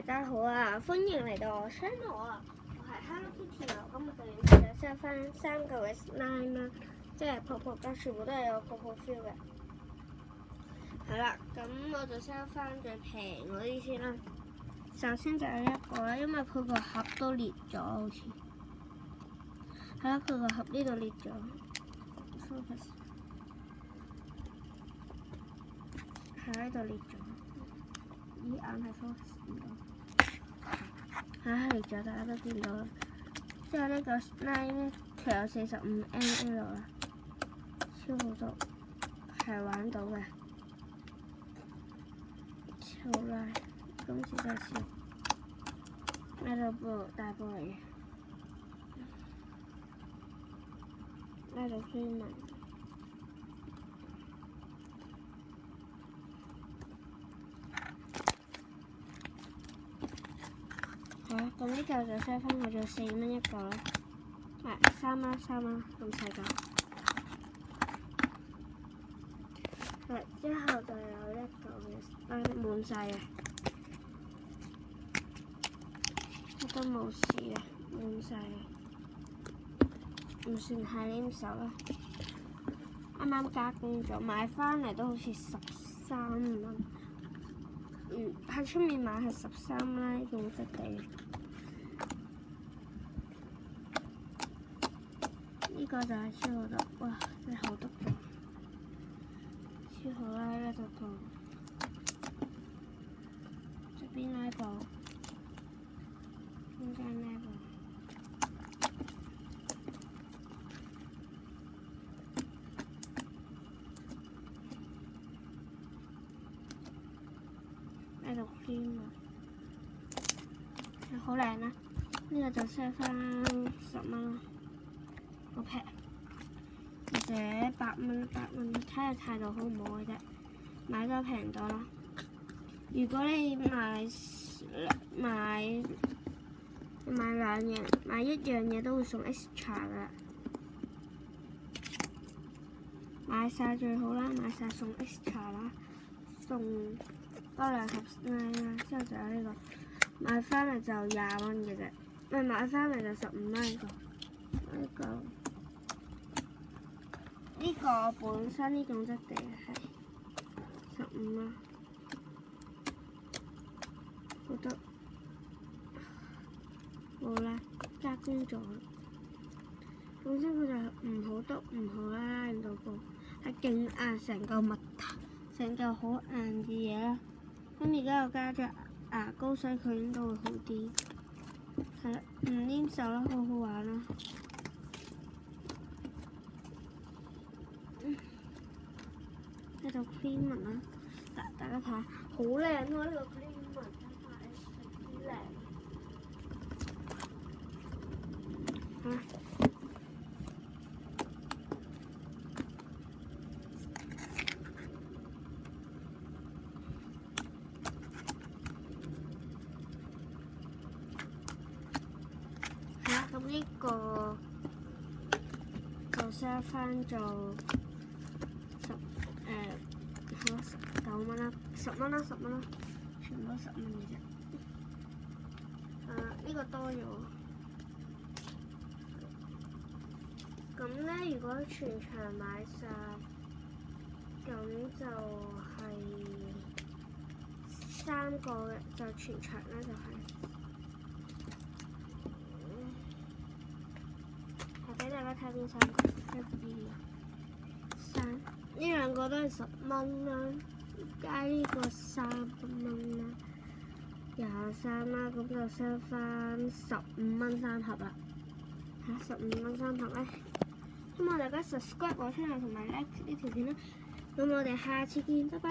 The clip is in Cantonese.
家好啊！歡迎嚟到我 channel 啊！我係 Hello Kitty 啊！咁我哋就 set 翻3個嘅 slime 啦，即係泡泡膠，全部都係有泡泡 feel 嘅。係啦，咁我就 set 翻最平嗰啲先啦。首先就係一個啦，因為佢個盒都裂咗，好似係啦，佢個盒呢度裂咗。focus 喺呢度裂咗。依眼係 focus 唔到，裂咗，大家都見到啦。之後呢個 slime 咧，佢有45 ml 啦，超好多，係玩到嘅。超拉，今次真係超，呢度部大部嚟嘅，呢度飛紋。咁呢嚿就 set 翻去咗4蚊一個啦，3蚊咁細嚿。之後就有一嚿嘅滿晒嘅，都冇事嘅，滿晒嘅，唔算係黏手啦。啱啱加工咗，買翻嚟都好似13蚊。喺出面買係13蚊啦，呢種質地。呢個就係超好得，哇！真係好得咗，超好啦！呢度套，側邊呢部，中間呢部。呢度 cream 啊，好靚啦！呢個就 set 翻10蚊啦，好平，或者8蚊，睇下態度好唔好嘅啫。買咗平咗啦。如果你買2樣，買1樣嘢都會送 extra 噶。買晒最好啦，買晒送 extra 啦，送多2盒 slime 啦。之後就有呢個，買翻嚟就20蚊嘅啫，唔係買翻嚟就15蚊一個。呢個本身呢種質地係15蚊，好得好啦，加工咗。本身佢就唔好得唔好啦，唔到個係勁硬，成嚿蜜糖，成嚿好硬嘅嘢啦。咁而家又加咗牙膏，所以佢應該會好啲。係啦，唔黏手啦，好好玩啦。呢度 cream 紋啦，大家睇下，好靚喎！呢個 cream 紋真係幾靚。咁呢個就 set 翻做19蚊啦，10蚊啦，全部都10蚊嘅啫。呢個多咗。咁咧，如果全場買晒，咁就係3個嘅，就全場咧就係。俾大家睇邊3個，1、2、3，呢2個都係10蚊啦，加呢個3蚊啦，23啦，咁就 set 翻15蚊3盒啦。15蚊3盒咧，希望大家 subscribe 我 channel 同埋 like 呢條片啦。咁我哋下次見，拜拜。